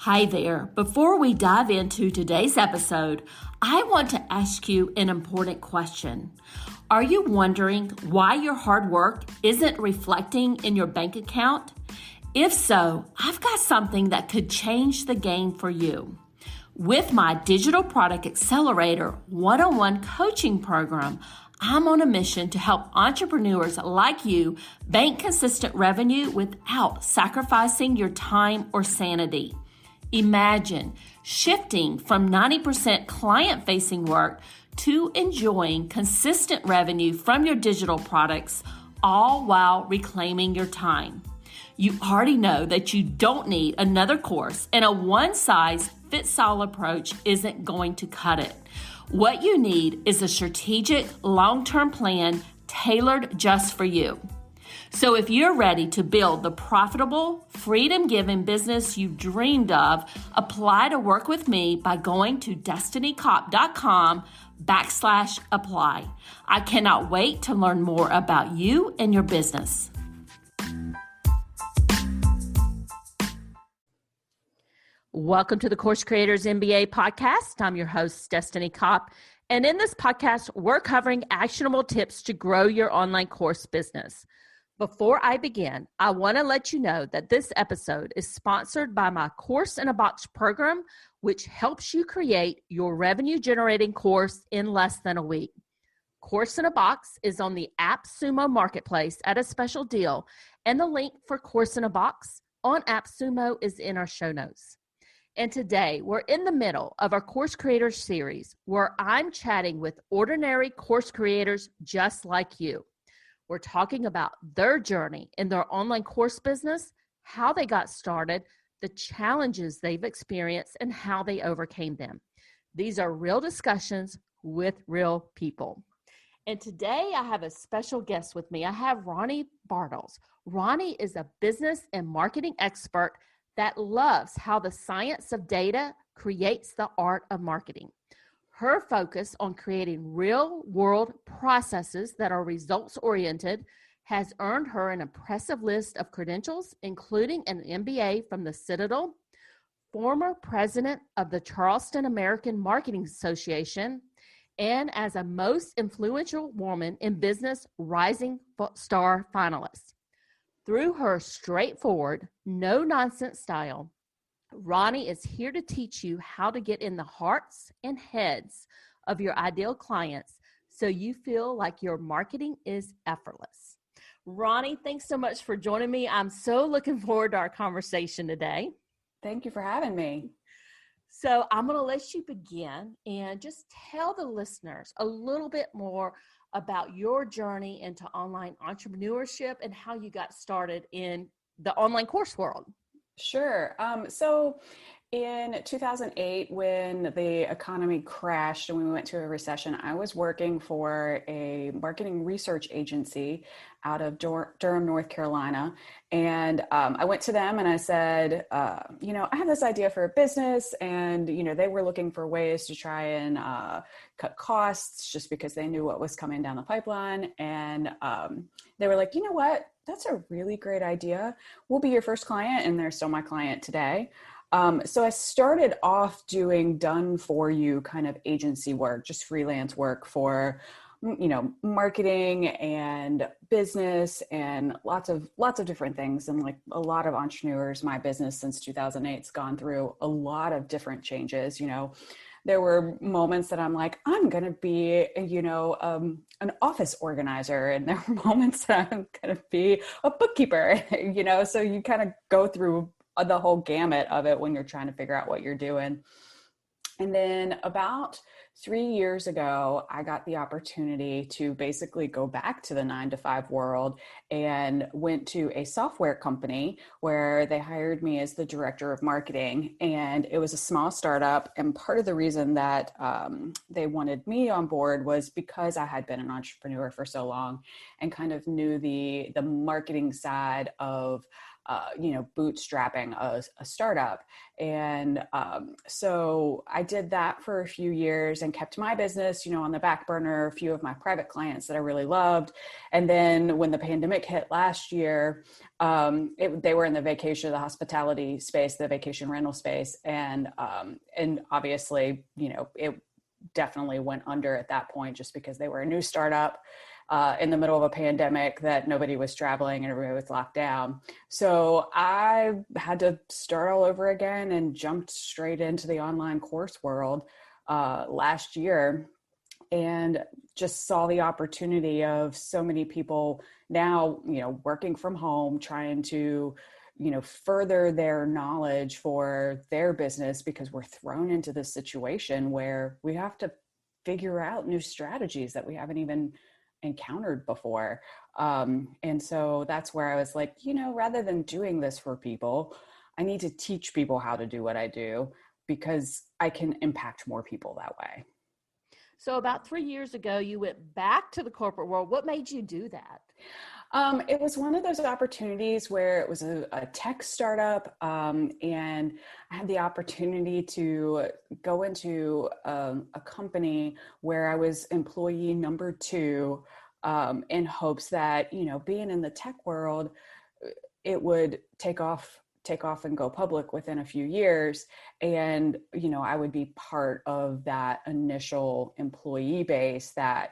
Hi there. Before we dive into today's episode, I want to ask you an important question. Are you wondering why your hard work isn't reflecting in your bank account? If so, I've got something that could change the game for you. With my Digital Product Accelerator one-on-one coaching program, I'm on a mission to help entrepreneurs like you bank consistent revenue without sacrificing your time or sanity. Imagine shifting from 90% client-facing work to enjoying consistent revenue from your digital products, all while reclaiming your time. You already know that you don't need another course, and a one-size-fits-all approach isn't going to cut it. What you need is a strategic, long-term plan tailored just for you. So if you're ready to build the profitable, freedom-giving business you've dreamed of, apply to work with me by going to destinycop.com/apply. I cannot wait to learn more about you and your business. Welcome to the Course Creators MBA podcast. I'm your host, Destiny Cop. And in this podcast, we're covering actionable tips to grow your online course business. Before I begin, I want to let you know that this episode is sponsored by my Course in a Box program, which helps you create your revenue-generating course in less than a week. Course in a Box is on the AppSumo marketplace at a special deal, and the link for Course in a Box on AppSumo is in our show notes. And today, we're in the middle of our Course Creators series, where I'm chatting with ordinary course creators just like you. We're talking about their journey in their online course business, how they got started, the challenges they've experienced, and how they overcame them. These are real discussions with real people. And today I have a special guest with me. I have Ronii Bartle. Ronii is a business and marketing expert that loves how the science of data creates the art of marketing. Her focus on creating real-world processes that are results-oriented has earned her an impressive list of credentials, including an MBA from the Citadel, former president of the Charleston American Marketing Association, and as a most influential woman in business Rising Star finalist. Through her straightforward, no-nonsense style, Ronii is here to teach you how to get in the hearts and heads of your ideal clients so you feel like your marketing is effortless. Ronii, thanks so much for joining me. I'm so looking forward to our conversation today. Thank you for having me. So I'm going to let you begin and just tell the listeners a little bit more about your journey into online entrepreneurship and how you got started in the online course world. Sure. So in 2008, when the economy crashed and we went to a recession, I was working for a marketing research agency out of Durham, North Carolina. And I went to them and I said, I have this idea for a business. And, they were looking for ways to try and cut costs just because they knew what was coming down the pipeline. And they were like, you know what? That's a really great idea. We'll be your first client. And they're still my client today. So I started off doing done for you kind of agency work, just freelance work for, marketing and business and lots of different things. And like a lot of entrepreneurs, my business since 2008 has gone through a lot of different changes. There were moments that I'm like, I'm going to be, an office organizer. And there were moments that I'm going to be a bookkeeper, so you kind of go through the whole gamut of it when you're trying to figure out what you're doing. And then about 3 years ago, I got the opportunity to basically go back to the 9-to-5 world and went to a software company where they hired me as the director of marketing. And it was a small startup. And part of the reason that they wanted me on board was because I had been an entrepreneur for so long and kind of knew the marketing side of bootstrapping a startup. And so I did that for a few years. years and kept my business, on the back burner, a few of my private clients that I really loved. And then when the pandemic hit last year, they were in the vacation, the hospitality space, the vacation rental space. And obviously, it definitely went under at that point just because they were a new startup in the middle of a pandemic that nobody was traveling and everybody was locked down. So I had to start all over again and jumped straight into the online course world last year, and just saw the opportunity of so many people now, working from home, trying to, further their knowledge for their business, because we're thrown into this situation where we have to figure out new strategies that we haven't even encountered before. And so that's where I was like, rather than doing this for people, I need to teach people how to do what I do, because I can impact more people that way. So about 3 years ago, you went back to the corporate world. What made you do that? It was one of those opportunities where it was a tech startup, and I had the opportunity to go into a company where I was employee number 2, in hopes that, being in the tech world, it would take off and go public within a few years. And, I would be part of that initial employee base that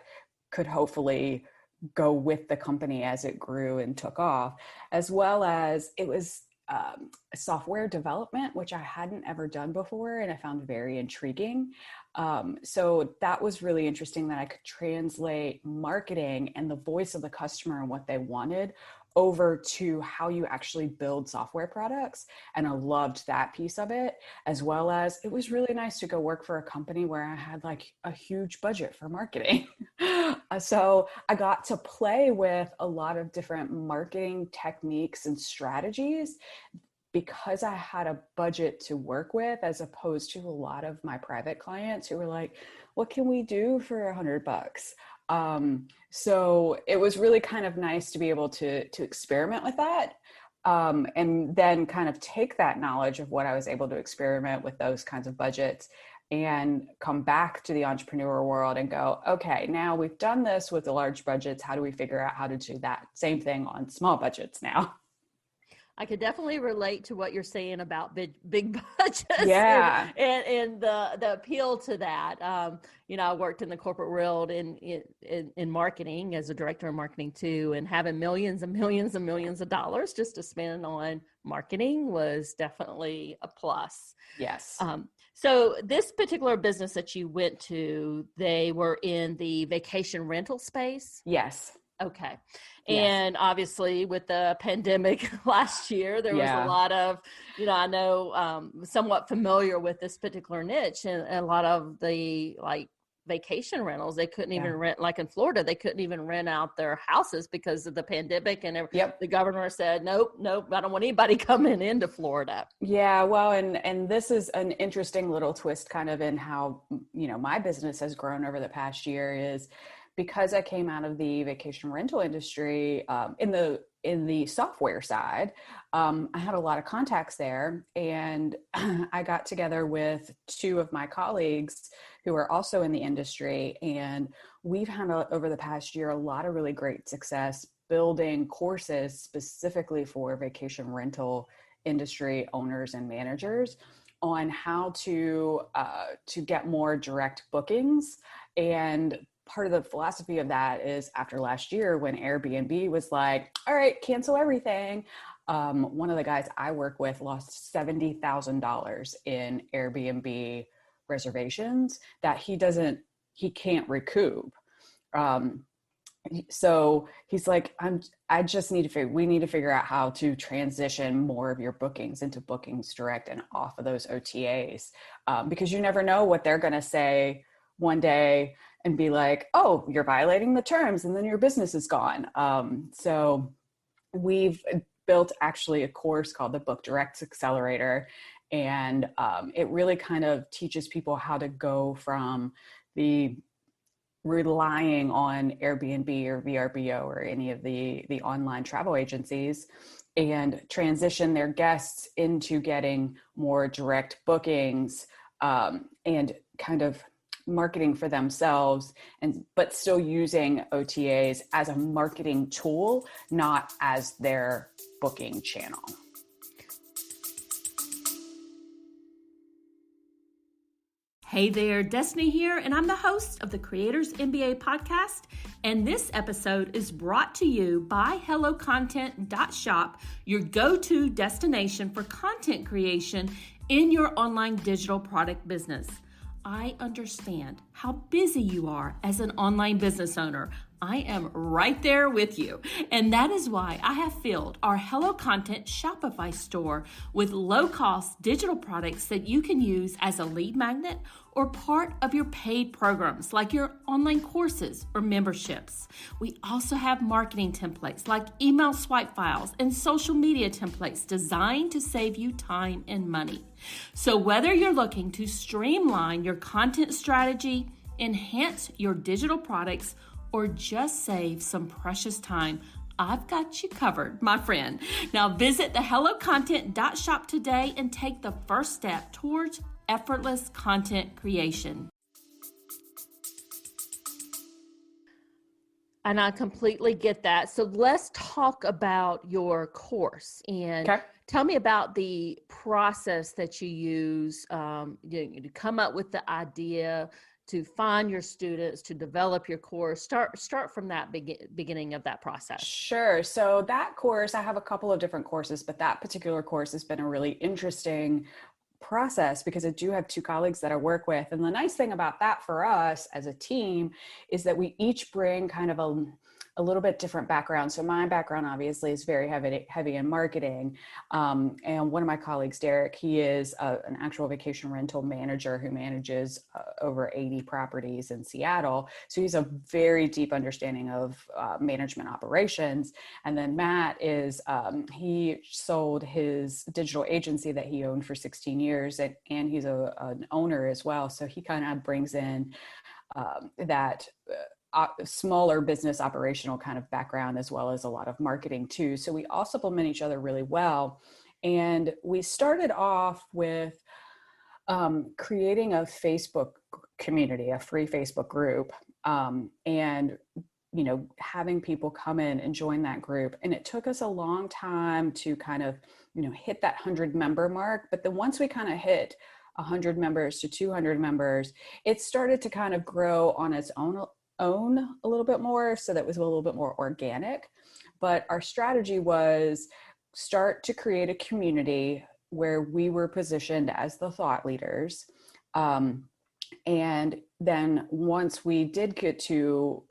could hopefully go with the company as it grew and took off, as well as it was software development, which I hadn't ever done before and I found very intriguing. So that was really interesting, that I could translate marketing and the voice of the customer and what they wanted over to how you actually build software products. And I loved that piece of it, as well as it was really nice to go work for a company where I had like a huge budget for marketing. So I got to play with a lot of different marketing techniques and strategies because I had a budget to work with, as opposed to a lot of my private clients who were like, what can we do for $100? So it was really kind of nice to be able to experiment with that. And then kind of take that knowledge of what I was able to experiment with those kinds of budgets and come back to the entrepreneur world and go, okay, now we've done this with the large budgets. How do we figure out how to do that same thing on small budgets now? I could definitely relate to what you're saying about big budgets. Yeah. and the appeal to that. I worked in the corporate world in marketing as a director of marketing too, and having millions and millions and millions of dollars just to spend on marketing was definitely a plus. Yes. So this particular business that you went to, they were in the vacation rental space? Yes. Okay. Yes. And obviously with the pandemic last year, there was a lot of, I know somewhat familiar with this particular niche, and a lot of the vacation rentals, they couldn't even rent, like in Florida, they couldn't even rent out their houses because of the pandemic. And the governor said, nope, I don't want anybody coming into Florida. Yeah. Well, and this is an interesting little twist kind of in how, my business has grown over the past year, is because I came out of the vacation rental industry in the software side. I had a lot of contacts there, and I got together with 2 of my colleagues who are also in the industry, and we've had over the past year a lot of really great success building courses specifically for vacation rental industry owners and managers on how to get more direct bookings. And part of the philosophy of that is, after last year when Airbnb was like, all right, cancel everything. One of the guys I work with lost $70,000 in Airbnb reservations that he can't recoup. So he's like, we need to figure out how to transition more of your bookings into bookings direct and off of those OTAs. Because you never know what they're going to say one day and be like, oh, you're violating the terms, and then your business is gone. So we've built actually a course called the Book Direct Accelerator. And it really kind of teaches people how to go from the relying on Airbnb or VRBO or any of the online travel agencies, and transition their guests into getting more direct bookings, and kind of marketing for themselves, but still using OTAs as a marketing tool, not as their booking channel. Hey there, Destiny here, and I'm the host of the Creators MBA podcast. And this episode is brought to you by HelloContent.shop, your go-to destination for content creation in your online digital product business. I understand how busy you are as an online business owner. I am right there with you. And that is why I have filled our Hello Content Shopify store with low-cost digital products that you can use as a lead magnet or part of your paid programs like your online courses or memberships. We also have marketing templates like email swipe files and social media templates designed to save you time and money. So whether you're looking to streamline your content strategy, enhance your digital products, or just save some precious time, I've got you covered, my friend. Now visit the HelloContent.shop today and take the first step towards effortless content creation. And I completely get that. So let's talk about your course and tell me about the process that you use to come up with the idea, to find your students, to develop your course. Start from that beginning of that process. Sure. So that course, I have a couple of different courses, but that particular course has been a really interesting process because I do have two colleagues that I work with. And the nice thing about that for us as a team is that we each bring kind of a little bit different background. So my background obviously is very heavy in marketing. And one of my colleagues, Derek, he is an actual vacation rental manager who manages over 80 properties in Seattle. So he's a very deep understanding of management operations. And then Matt is, he sold his digital agency that he owned for 16 years and he's an owner as well. So he kind of brings in that smaller business operational kind of background, as well as a lot of marketing too. So we all supplement each other really well. And we started off with creating a Facebook community, a free Facebook group, and having people come in and join that group. And it took us a long time to kind of, hit that 100 member mark. But then once we kind of hit 100 members to 200 members, it started to kind of grow on its own a little bit more, so that was a little bit more organic. But our strategy was start to create a community where we were positioned as the thought leaders, and then once we did get to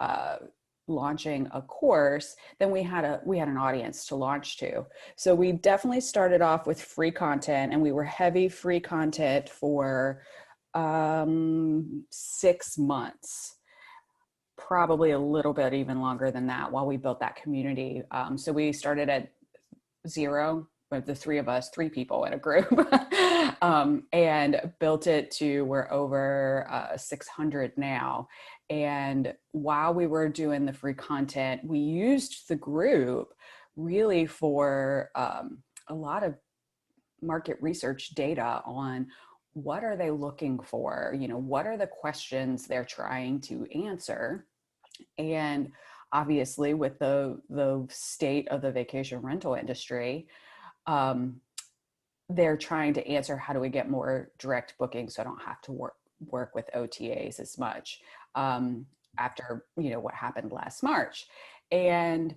launching a course, then we had an audience to launch to. So we definitely started off with free content, and we were heavy free content for 6 months. Probably a little bit even longer than that while we built that community. So we started at 0 with the three people in a group, and built it to we're over 600 now. And while we were doing the free content, we used the group really for a lot of market research data on what are they looking for? What are the questions they're trying to answer? And obviously with the state of the vacation rental industry, they're trying to answer, how do we get more direct bookings so I don't have to work with OTAs as much after, what happened last March. And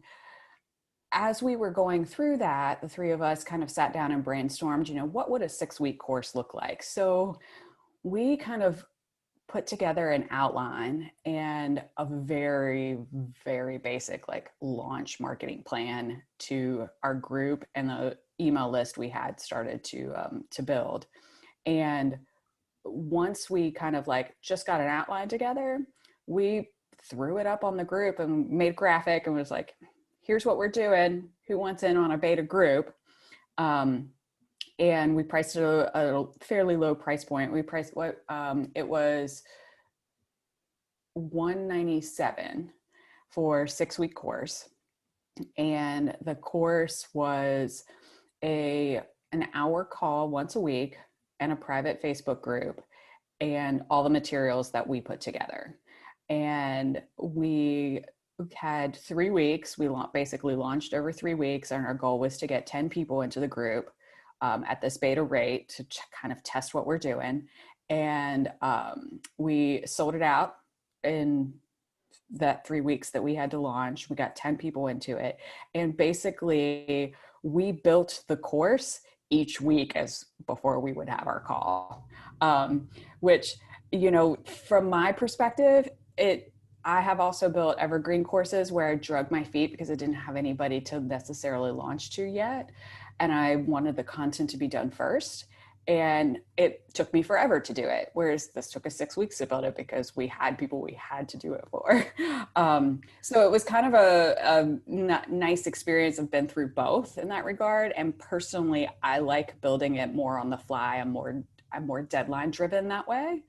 as we were going through that, the three of us kind of sat down and brainstormed, what would a 6-week course look like? So we kind of put together an outline and a very, very basic launch marketing plan to our group and the email list we had started to build. And once we kind of just got an outline together, we threw it up on the group and made a graphic and was like, here's what we're doing. Who wants in on a beta group? And we priced it at a fairly low price point. We priced it was $197 for 6-week course. And the course was an hour call once a week and a private Facebook group. and all the materials that we put together. And we had 3 weeks. We basically launched over 3 weeks, and our goal was to get 10 people into the group at this beta rate to kind of test what we're doing. And we sold it out in that 3 weeks that we had to launch. We got 10 people into it. And basically we built the course each week as before we would have our call, which, you know, from my perspective, I have also built evergreen courses where I drug my feet because I didn't have anybody to necessarily launch to yet. And I wanted the content to be done first. And it took me forever to do it. Whereas this took us 6 weeks to build it because we had people we had to do it for. So it was kind of a nice experience. I've been through both in that regard. And personally, I like building it more on the fly. I'm more deadline driven that way.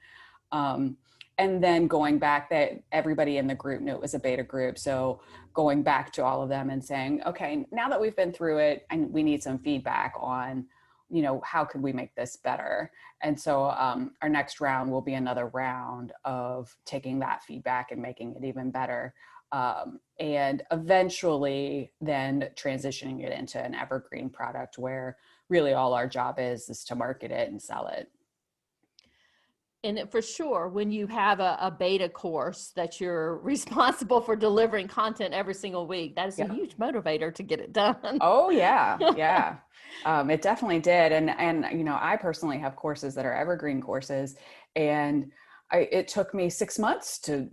And then going back, that everybody in the group knew it was a beta group. So going back to all of them and saying, okay, now that we've been through it and we need some feedback on, you know, how could we make this better? And so our next round will be another round of taking that feedback and making it even better. And eventually then transitioning it into an evergreen product where really all our job is to market it and sell it. And for sure, when you have a beta course that you're responsible for delivering content every single week, that is a huge motivator to get it done. Oh yeah. Yeah. It definitely did. And, you know, I personally have courses that are evergreen courses, and it took me 6 months to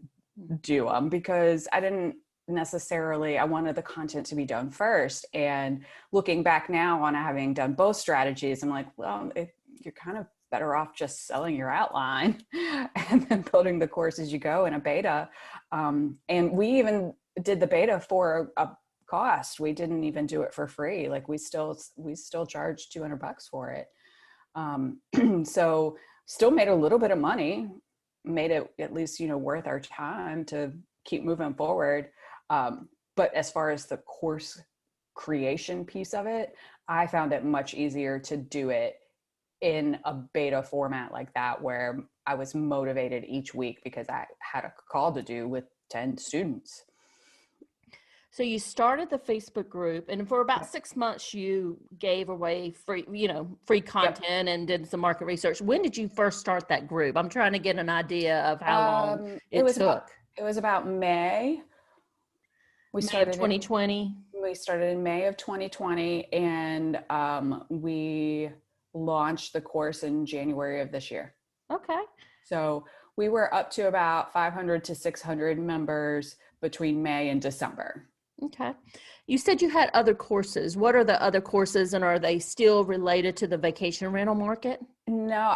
do them because I wanted the content to be done first. And looking back now on having done both strategies, I'm like, well, you're kind of better off just selling your outline and then building the course as you go in a beta. And we even did the beta for a cost. We didn't even do it for free. Like we still charged $200 for it. So still made a little bit of money, made it at least, you know, worth our time to keep moving forward. But as far as the course creation piece of it, I found it much easier to do it in a beta format like that, where I was motivated each week because I had a call to do with 10 students. So you started the Facebook group, and for about 6 months you gave away free content and did some market research. When did you first start that group? I'm trying to get an idea of how long it took. It was about May. We started 2020. We started in May of 2020, and we launched the course in January of this year. Okay. So we were up to about 500 to 600 members between May and December. Okay. You said you had other courses. What are the other courses, and are they still related to the vacation rental market? No,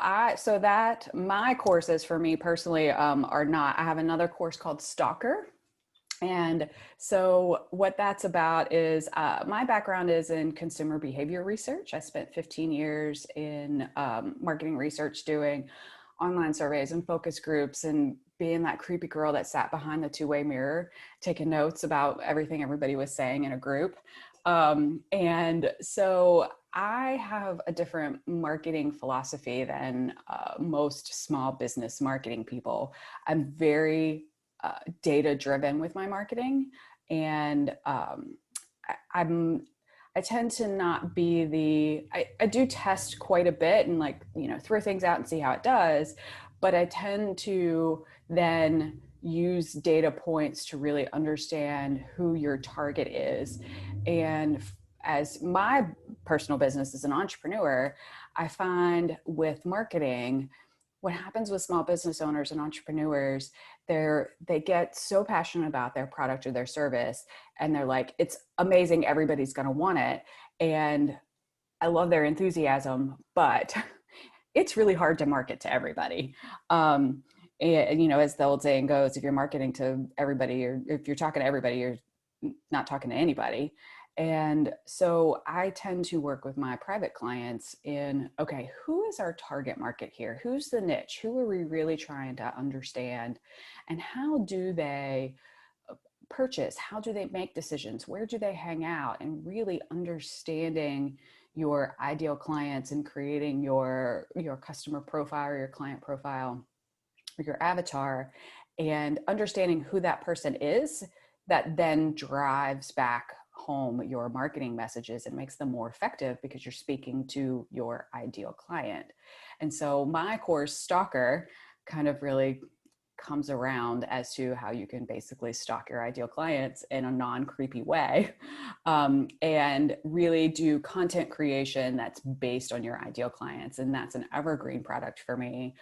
my courses for me personally are not. I have another course called Stalker. And so what that's about is my background is in consumer behavior research. I spent 15 years in marketing research, doing online surveys and focus groups and being that creepy girl that sat behind the two-way mirror, taking notes about everything everybody was saying in a group. And so I have a different marketing philosophy than most small business marketing people. I'm very data driven with my marketing, and I tend to not be I do test quite a bit and throw things out and see how it does, but I tend to then use data points to really understand who your target is. And as my personal business as an entrepreneur, I find with marketing, what happens with small business owners and entrepreneurs, they get so passionate about their product or their service, and they're like, it's amazing, everybody's going to want it. And I love their enthusiasm, but it's really hard to market to everybody. And, as the old saying goes, if you're marketing to everybody, or if you're talking to everybody, you're not talking to anybody. And so I tend to work with my private clients in, okay, who is our target market here? Who's the niche? Who are we really trying to understand? And how do they purchase? How do they make decisions? Where do they hang out? And really understanding your ideal clients and creating your customer profile or your client profile your avatar, and understanding who that person is, that then drives back home your marketing messages and makes them more effective because you're speaking to your ideal client. And so my course, Stalker, kind of really comes around as to how you can basically stalk your ideal clients in a non-creepy way, and really do content creation that's based on your ideal clients. And that's an evergreen product for me.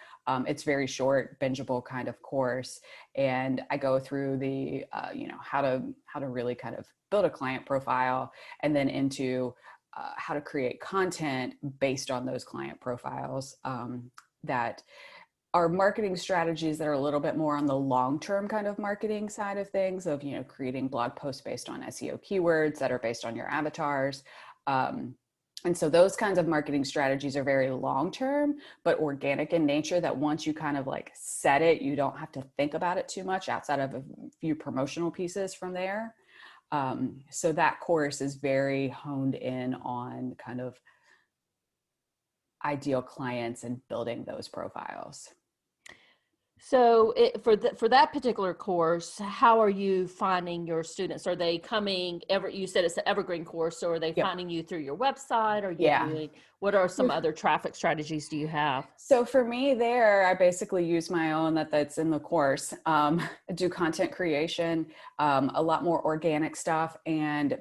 It's very short, bingeable kind of course. And I go through the, how to really kind of build a client profile, and then into how to create content based on those client profiles, that are marketing strategies that are a little bit more on the long-term kind of marketing side of things, of, creating blog posts based on SEO keywords that are based on your avatars. And so those kinds of marketing strategies are very long-term, but organic in nature, that once you kind of like set it, you don't have to think about it too much outside of a few promotional pieces from there. So that course is very honed in on kind of ideal clients and building those profiles. So for that particular course, how are you finding your students? Are they coming you said it's an evergreen course, so are they Yep. finding you through your website? Are you Yeah. doing, what are some other traffic strategies do you have? So for me there, I basically use my own that's in the course, do content creation, a lot more organic stuff, and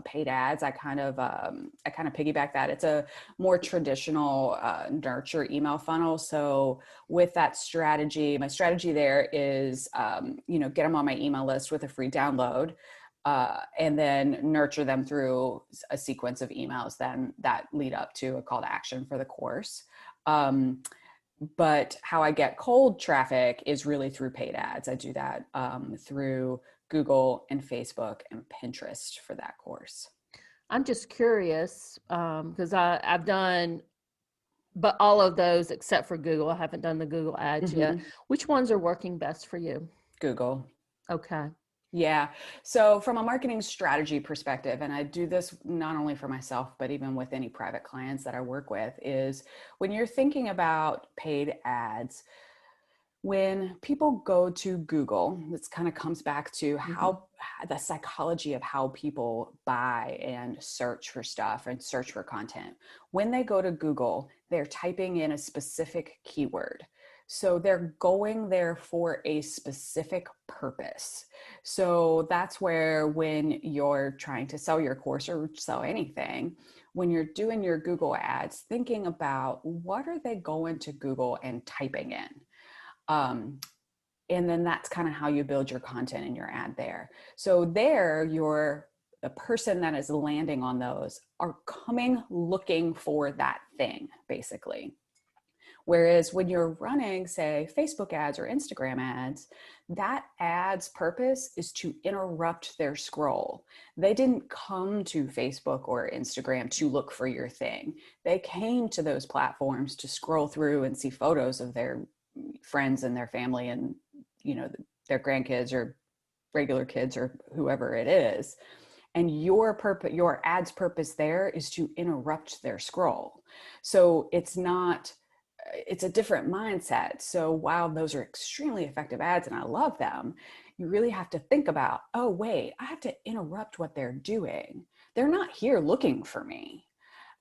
paid ads. I kind of piggyback that. It's a more traditional nurture email funnel. So with that strategy, my strategy there is, get them on my email list with a free download. And then nurture them through a sequence of emails then that lead up to a call to action for the course. But how I get cold traffic is really through paid ads. I do that through Google and Facebook and Pinterest for that course. I'm just curious because I've done, but all of those except for Google. I haven't done the Google ads yet. Which ones are working best for you? Google. Okay. Yeah. So from a marketing strategy perspective, and I do this not only for myself, but even with any private clients that I work with, is when you're thinking about paid ads, when people go to Google, this kind of comes back to how the psychology of how people buy and search for stuff and search for content. When they go to Google, they're typing in a specific keyword. So they're going there for a specific purpose. So that's where when you're trying to sell your course or sell anything, when you're doing your Google ads, thinking about what are they going to Google and typing in. And then that's kind of how you build your content in your ad there. So there, the person that is landing on those are coming looking for that thing, basically. Whereas when you're running, say, Facebook ads or Instagram ads, that ad's purpose is to interrupt their scroll. They didn't come to Facebook or Instagram to look for your thing. They came to those platforms to scroll through and see photos of their friends and their family and, their grandkids or regular kids or whoever it is. And your ad's purpose there is to interrupt their scroll. So it's a different mindset. So while those are extremely effective ads and I love them, you really have to think about, oh, wait, I have to interrupt what they're doing. They're not here looking for me.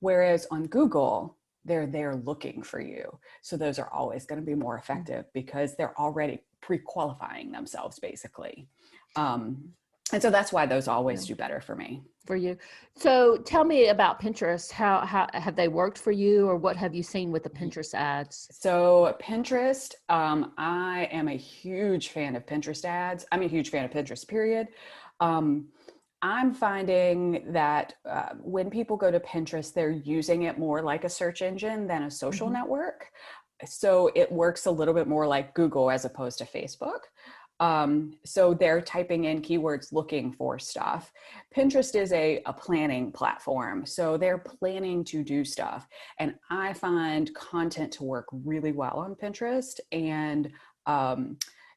Whereas on Google, they're there looking for you. So those are always going to be more effective because they're already pre-qualifying themselves, basically. And so that's why those always do better for me. For you. So tell me about Pinterest. How have they worked for you, or what have you seen with the Pinterest ads? So Pinterest, I am a huge fan of Pinterest ads. I'm a huge fan of Pinterest, period. I'm finding that when people go to Pinterest, they're using it more like a search engine than a social network. So it works a little bit more like Google as opposed to Facebook. So they're typing in keywords looking for stuff. Pinterest is a planning platform. So they're planning to do stuff. And I find content to work really well on Pinterest. And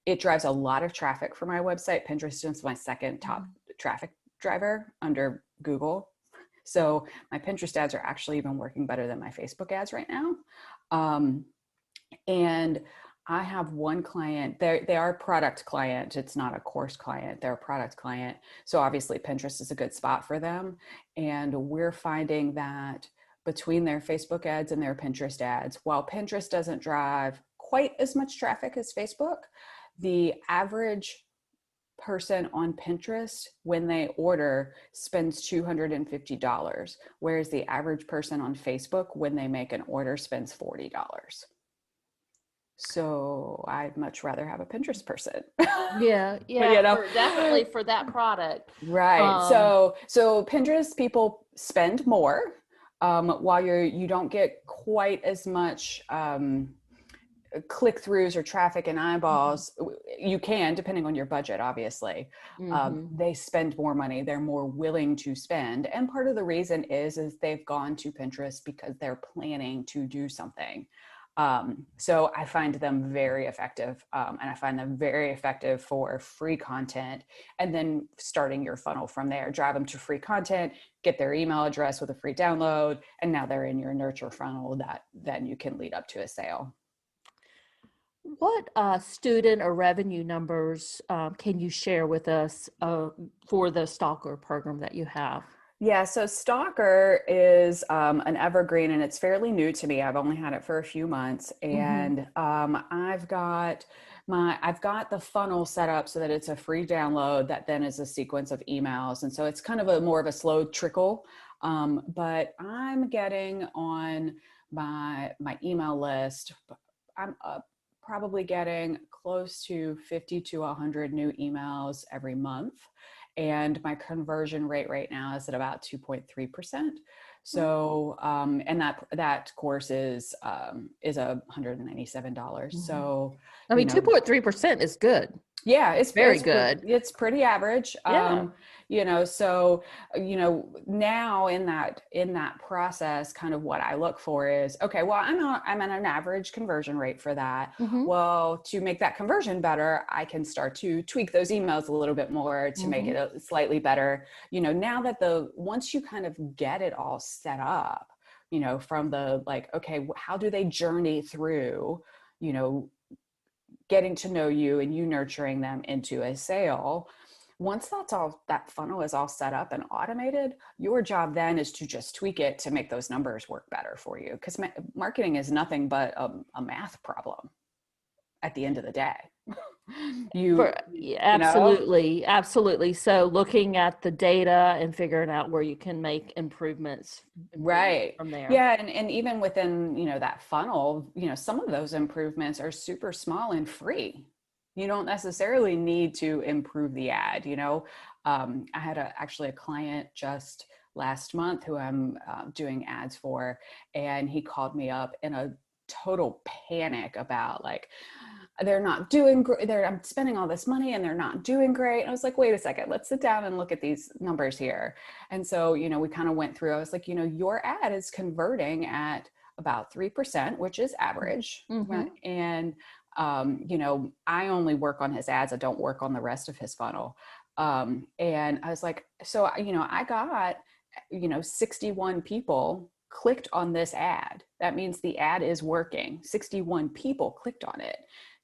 it drives a lot of traffic for my website. Pinterest is my second top traffic driver under Google. So my Pinterest ads are actually even working better than my Facebook ads right now. And I have one client. They are a product client. It's not a course client. They're a product client. So obviously Pinterest is a good spot for them. And we're finding that between their Facebook ads and their Pinterest ads, while Pinterest doesn't drive quite as much traffic as Facebook, the average person on Pinterest when they order spends $250, whereas the average person on Facebook when they make an order spends $40. So I'd much rather have a Pinterest person. Yeah, But yeah, definitely for that product. Right. So Pinterest people spend more, while you don't get quite as much click-throughs or traffic and eyeballs. You can, depending on your budget, obviously. They spend more money. They're more willing to spend. And part of the reason is they've gone to Pinterest because they're planning to do something. So I find them very effective. And I find them very effective for free content, and then starting your funnel from there. Drive them to free content, get their email address with a free download, and now they're in your nurture funnel that then you can lead up to a sale. What student or revenue numbers can you share with us for the Stalker program that you have? Yeah, so Stalker is an evergreen, and it's fairly new to me. I've only had it for a few months, and I've got the funnel set up so that it's a free download that then is a sequence of emails, and so it's kind of more of a slow trickle. But I'm getting on my email list. I'm probably getting close to 50 to 100 new emails every month. And my conversion rate right now is at about 2.3%. So, and that course is $197. So, I mean, 2.3% is good. Yeah, it's very good. It's pretty average. Yeah. So, now in that process, kind of what I look for is, okay, well, I'm at an average conversion rate for that. Well, to make that conversion better, I can start to tweak those emails a little bit more to make it slightly better. Now that once you kind of get it all set up, from the okay, how do they journey through, getting to know you and you nurturing them into a sale. Once that funnel is all set up and automated, your job then is to just tweak it to make those numbers work better for you. Because marketing is nothing but a math problem at the end of the day. Absolutely. So looking at the data and figuring out where you can make improvements right from there. Yeah. And even within, that funnel, some of those improvements are super small and free. You don't necessarily need to improve the ad. I had actually a client just last month who I'm doing ads for, and he called me up in a total panic about they're not doing great. I'm spending all this money and they're not doing great. And I was like, wait a second, let's sit down and look at these numbers here. And so, we kind of went through, I was like, your ad is converting at about 3%, which is average. And, I only work on his ads. I don't work on the rest of his funnel. And I was like, so, I got, 61 people clicked on this ad. That means the ad is working. 61 people clicked on it.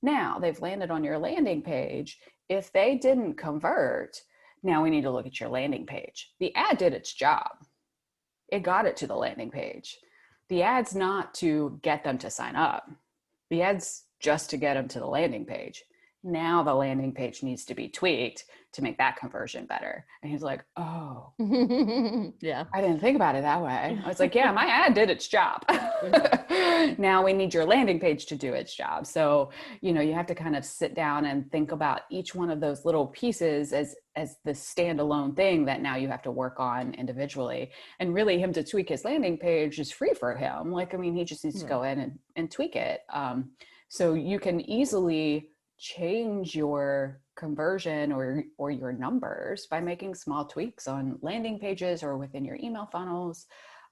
Now they've landed on your landing page. If they didn't convert, now we need to look at your landing page. The ad did its job. It got it to the landing page. The ad's not to get them to sign up. The ad's just to get them to the landing page. Now the landing page needs to be tweaked to make that conversion better. And he's like, oh, yeah, I didn't think about it that way. I was like, yeah, my ad did its job. Now we need your landing page to do its job. So, you have to kind of sit down and think about each one of those little pieces as the standalone thing that now you have to work on individually. And really him to tweak his landing page is free for him. He just needs to go in and tweak it. So you can easily change your conversion or your numbers by making small tweaks on landing pages or within your email funnels.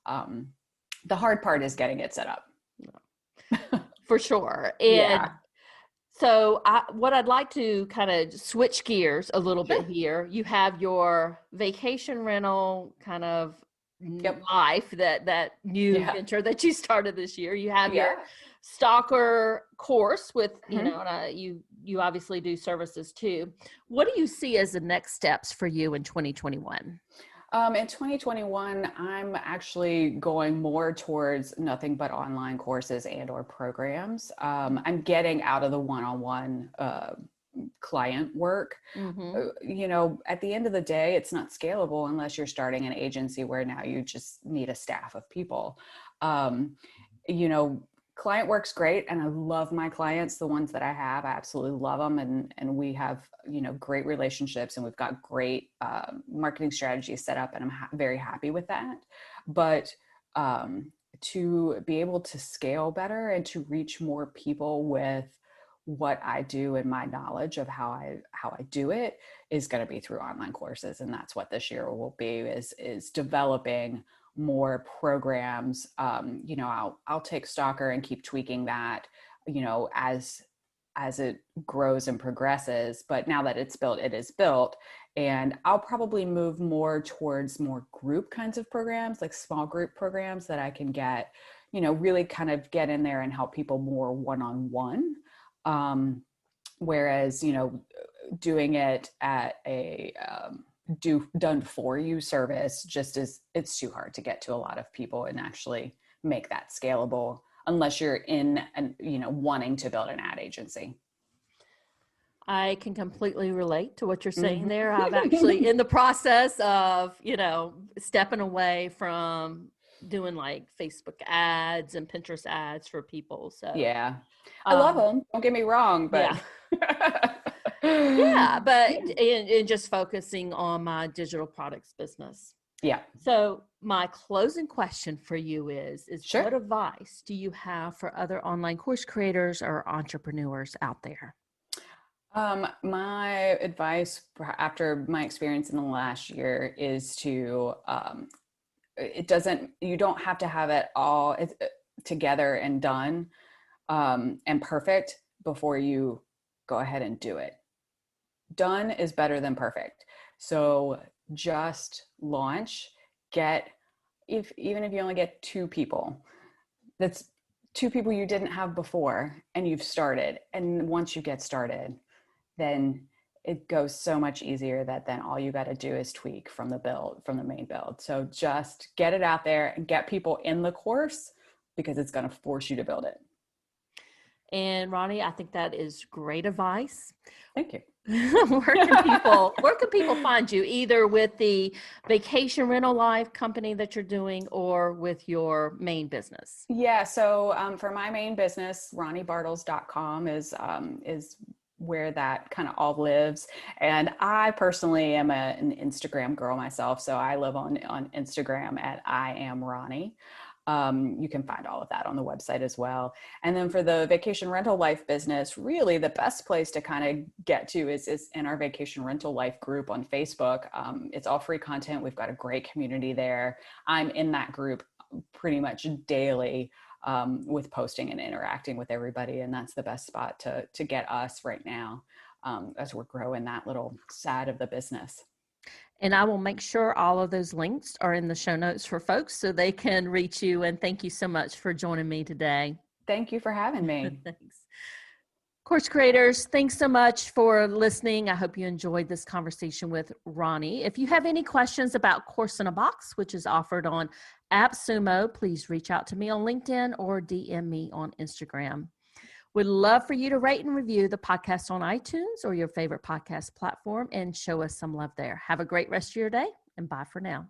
The hard part is getting it set up. For sure. And so what I'd like to kind of switch gears a little bit here. You have your vacation rental kind of life, that new venture that you started this year. You have your Stalker course with, you obviously do services too. What do you see as the next steps for you in 2021? In 2021, I'm actually going more towards nothing but online courses and or programs. I'm getting out of the one-on-one client work. At the end of the day, it's not scalable unless you're starting an agency where now you just need a staff of people. Client work's great, and I love my clients. The ones that I have, I absolutely love them, and we have great relationships, and we've got great marketing strategies set up, and I'm very happy with that. But to be able to scale better and to reach more people with what I do and my knowledge of how I do it is going to be through online courses, and that's what this year will be, is developing more programs. I'll take Stalker and keep tweaking that, as it grows and progresses. But now that it's built, it is built. And I'll probably move more towards more group kinds of programs, like small group programs that I can get, really kind of get in there and help people more one-on-one. Whereas, doing it at a, done for you service it's too hard to get to a lot of people and actually make that scalable unless you're in wanting to build an ad agency. I can completely relate to what you're saying there. I'm actually in the process of, stepping away from doing like Facebook ads and Pinterest ads for people. So I love them. Don't get me wrong, but and just focusing on my digital products business. Yeah. So my closing question for you is Sure. What advice do you have for other online course creators or entrepreneurs out there? My advice after my experience in the last year is to, you don't have to have it all together and done, and perfect before you go ahead and do it. Done is better than perfect. So just launch, even if you only get 2 people, that's 2 people you didn't have before, and you've started. And once you get started, then it goes so much easier that then all you got to do is tweak from the main build. So just get it out there and get people in the course, because it's going to force you to build it. And Ronnie, I think that is great advice. Thank you. Where can people find you, either with the vacation rental life company that you're doing or with your main business? Yeah. So for my main business, RoniiBartles.com is where that kind of all lives. And I personally am an Instagram girl myself. So I live on Instagram at I am Ronii. You can find all of that on the website as well. And then for the vacation rental life business, really the best place to kind of get to is in our vacation rental life group on Facebook. It's all free content. We've got a great community there. I'm in that group pretty much daily, with posting and interacting with everybody. And that's the best spot to get us right now, as we're growing that little side of the business. And I will make sure all of those links are in the show notes for folks so they can reach you. And thank you so much for joining me today. Thank you for having me. Thanks. Course creators, thanks so much for listening. I hope you enjoyed this conversation with Ronii. If you have any questions about Course in a Box, which is offered on AppSumo, please reach out to me on LinkedIn or DM me on Instagram. We'd love for you to rate and review the podcast on iTunes or your favorite podcast platform and show us some love there. Have a great rest of your day, and bye for now.